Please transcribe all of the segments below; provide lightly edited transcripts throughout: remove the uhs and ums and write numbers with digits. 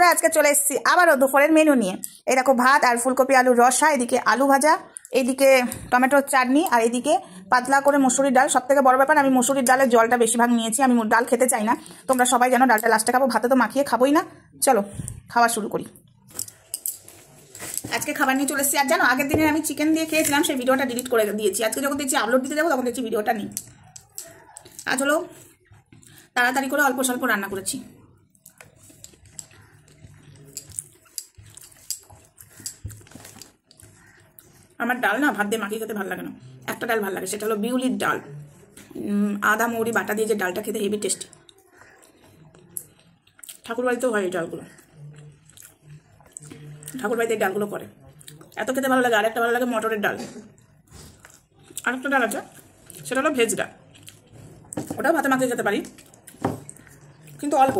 বন্ধুরা আজকে চলে এসেছি আবারও দুপুরের মেনু নিয়ে। এই দেখো ভাত আর ফুলকপি আলুর রসা, এদিকে আলু ভাজা, এইদিকে টমেটোর চাটনি, আর এদিকে পাতলা করে মসুরির ডাল। সব থেকে বড় ব্যাপার, আমি মসুরির ডালের জলটা বেশিরভাগ নিয়েছি, আমি ডাল খেতে চাই না। তোমরা সবাই জানো ডালটা লাস্টে খাবো, ভাতে তো মাখিয়ে খাবোই না। চলো খাওয়া শুরু করি। আজকে খাবার নিয়ে চলে এসেছি। আর জানো আগের দিনে আমি চিকেন দিয়ে খেয়েছিলাম, সেই ভিডিওটা ডিলিট করে দিয়েছি। আজকে যখন দেখছি আপলোড দিতে যাবো তখন দেখছি ভিডিওটা নেই। আজ হলো তাড়াতাড়ি করে অল্প স্বল্প রান্না করেছি। আমার ডাল না ভাত দিয়ে মাখিয়ে খেতে ভালো লাগে না, একটা ডাল ভালো লাগে, সেটা হলো বিউলির ডাল। আদা মৌরি বাটা দিয়ে যে ডালটা খেতে হেভি টেস্টি। ঠাকুর বাড়িতেও হয় এই ডালগুলো, ঠাকুর বাড়িতে এই ডালগুলো করে, এত খেতে ভালো লাগে। আর একটা ভালো লাগে মটরের ডাল। আরেকটা ডাল আছে, সেটা হলো ভেজ ডাল, ওটাও ভাতে মাখিয়ে খেতে পারি, কিন্তু অল্প।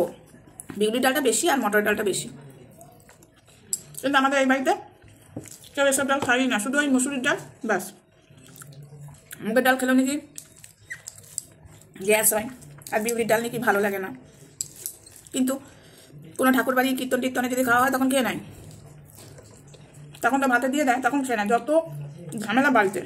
বিউলির ডালটা বেশি আর মটরের ডালটা বেশি। কিন্তু আমাদের এই বাড়িতে কেউ এসব ডাল খাই না, শুধু ওই মসুরির ডাল ব্যাস। মুগের ডাল খেলেও নাকি গ্যাস হয়, আর বিউলির ডাল নাকি ভালো লাগে না। কিন্তু কোনো ঠাকুর বাড়ি কীর্তন টীর্তনে যদি খাওয়া হয় তখন খেয়ে নেয়, তখন তো ভাতে দিয়ে দেয়, তখন খেয়ে নেয়। যত ঝামেলা বাড়িতে।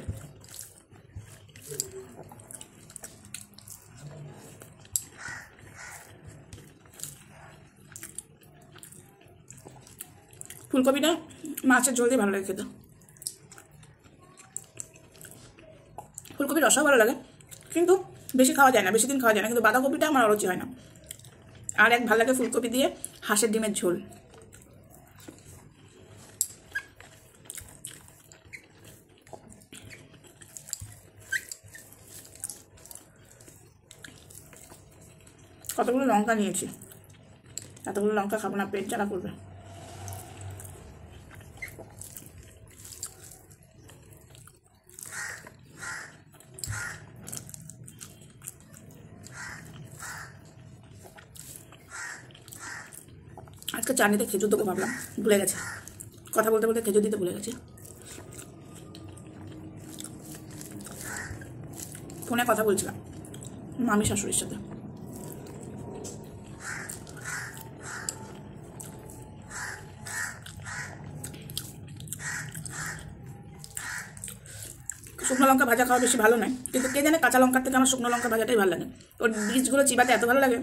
ফুলকপিটা মাছের ঝোল দিয়ে ভালো লাগে খেতে। ফুলকপির রসাও ভালো লাগে, কিন্তু বেশি খাওয়া যায় না, বেশি দিন খাওয়া যায় না। কিন্তু বাঁধাকপিটা আমার অরুচি হয় না। আর এক ভালো লাগে ফুলকপি দিয়ে হাঁসের ডিমের ঝোল। কতগুলো লঙ্কা নিয়েছি, এতগুলো লঙ্কা খাবো না, পেট জ্বালা করবে। আজকে চাটনিতে খেজুর দেবো ভাবলাম, ভুলে গেছে। কথা বলতে বলতে খেজুর দিতে ভুলে গেছি। ফোনে কথা বলছিলাম মামি শাশুড়ির সাথে। শুকনো লঙ্কা ভাজা খাওয়া বেশি ভালো নয়, কিন্তু কে জানে কাঁচা লঙ্কার থেকে আমার শুকনো লঙ্কা ভাজাটাই ভালো লাগে। ওর বীজগুলো চিবাতে এত ভালো লাগে।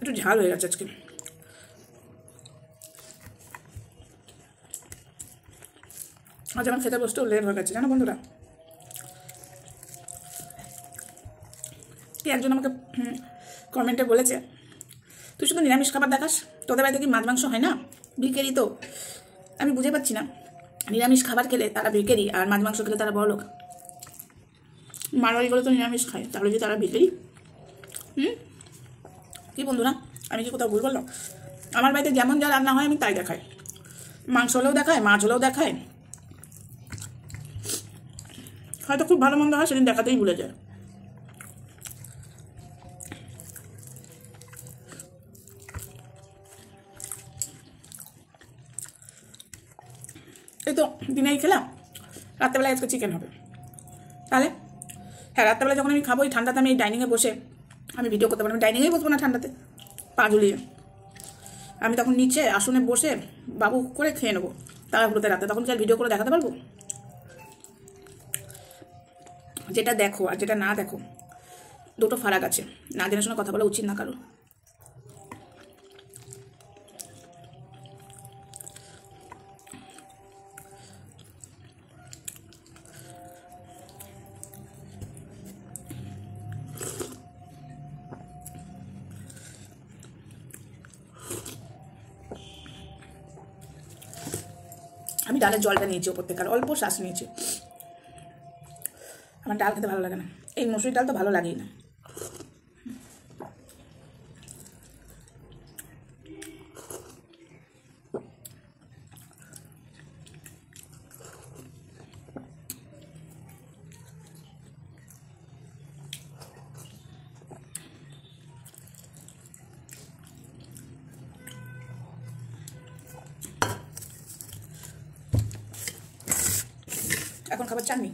একটু ঝাল হয়ে গেছে আজকে। আজ আমার খেতে বসতেও লেট হয়ে গেছে জানো বন্ধুরা। কি একজন আমাকে কমেন্টে বলেছে, তুই শুধু নিরামিষ খাবার দেখাস, তোদের বাড়িতে কি মাছ মাংস হয় না? ভিখারি তো। আমি বুঝে পাচ্ছি না, নিরামিষ খাবার খেলে তারা ভিখারি, আর মাছ মাংস খেলে তারা বড়লোক। মারোয়ারিগুলো তো নিরামিষ খায়, তাহলে যে তারা ভিখারি? কি বন্ধুরা, আমি কি কোথাও ভুল বললাম? আমার বাড়িতে যেমন যা রান্না হয় আমি তাই দেখাই। মাংস হলেও দেখায়, মাছ হলেও দেখায়, হয়তো খুব ভালো মন্দ হয় সেদিন দেখাতেই ভুলে যায়। এই তো দিনেই খেলাম, রাত্রেবেলায় আজকে চিকেন হবে। তাহলে হ্যাঁ, রাত্রেবেলা যখন আমি খাবো, এই ঠান্ডাতে আমি এই ডাইনিংয়ে বসে আমি ভিডিও করতে পারবো। আমি ডাইনিংয়েই বসবো না ঠান্ডাতে, পা ঝুলিয়ে। আমি তখন নিচে আসনে বসে বাবু করে খেয়ে নেবো তাড়াহুড়োতে রাতে। তখন কি আর ভিডিও করে দেখাতে পারবো? যেটা দেখো আর যেটা না দেখো দুটো ফারাক আছে। না জেনে শুনে কথা বলা উচিত না কারো। আমি ডালের জলটা নিয়েছি ওপর থেকে, আর অল্প শ্বাস নিয়েছি। আমার ডাল খেতে ভালো লাগে না, এই মসুরি ডাল তো ভালো লাগেই না। এখন খাবার চাননি।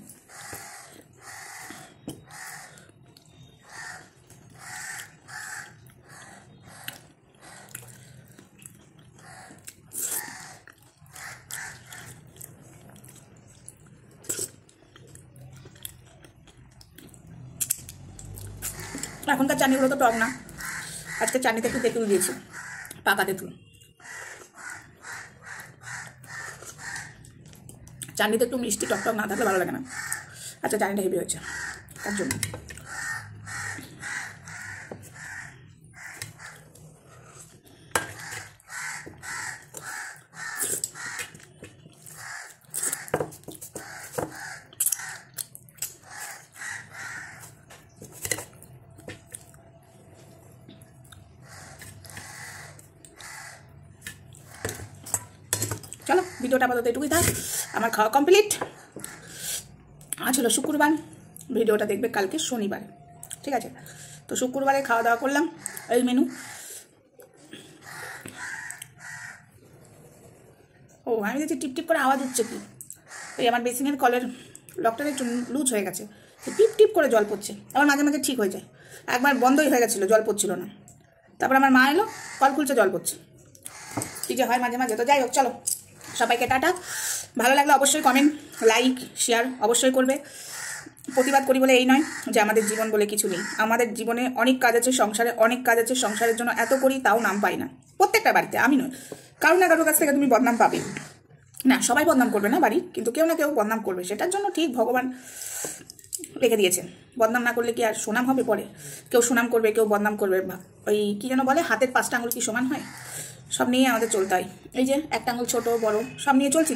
এখনকার চাটনিগুলো তো টক না, আজকে চাটনিতে একটু তেঁতুল দিয়েছি, পাকা তেঁতুল। চাটনিতে একটু মিষ্টি টক টক না থাকলে ভালো লাগে না। আচ্ছা, চাটনিটা হেভি হয়েছে তার জন্য। চলো, ভিডিওটা আপাতত এটুকুই থাক। আমার খাওয়া কমপ্লিট। আজ হলো শুক্রবার, ভিডিওটা দেখবে কালকে শনিবার, ঠিক আছে? তো শুক্রবারে খাওয়া দাওয়া করলাম, এই মেনু। ও, আমি দেখছি টিপ টিপ করে আওয়াজ হচ্ছে কি? এই আমার বেসিনের কলের লকটার একটু লুজ হয়ে গেছে, টিপ টিপ করে জল পড়ছে। আবার মাঝে মাঝে ঠিক হয়ে যায়। একবার বন্ধই হয়ে গেছিলো, জল পড়ছিল না। তারপর আমার মা এলো, কল খুলছে, জল পড়ছে। কি যে হয় মাঝে মাঝে। তো যাই হোক, চলো সবাইকে টাটা। ভালো লাগলে অবশ্যই কমেন্ট, লাইক, শেয়ার অবশ্যই করবে। প্রতিবাদ করি বলে এই নয় যে আমাদের জীবন বলে কিছু নেই। আমাদের জীবনে অনেক কাজ আছে, সংসারে অনেক কাজ আছে। সংসারের জন্য এত করি, তাও নাম পাই না। প্রত্যেকটা বাড়িতে, আমি নয়, কারো না কারোর কাছ থেকে তুমি বদনাম পাবে না। সবাই বদনাম করবে না বাড়ি, কিন্তু কেউ না কেউ বদনাম করবে। সেটার জন্য ঠিক ভগবান রেখে দিয়েছে। বদনাম না করলে কি আর সুনাম হবে পরে? কেউ সুনাম করবে, কেউ বদনাম করবে। ওই কি যেন বলে, হাতের 5টা আঙুল কি সমান হয়? সব নিয়ে আমাদের চলতে হয়। এই যে একটা আঙুল ছোট বড় সব নিয়ে চলছি।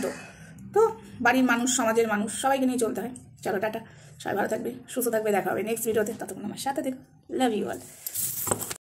তো বাড়ির মানুষ, সমাজের মানুষ, সবাইকে নিয়ে চলতে হয়। চলো টাটা, সবাই ভালো থাকবে, সুস্থ থাকবে। দেখা হবে নেক্সট ভিডিওতে। ততক্ষণ আমার সাথে দেখো। Love you all.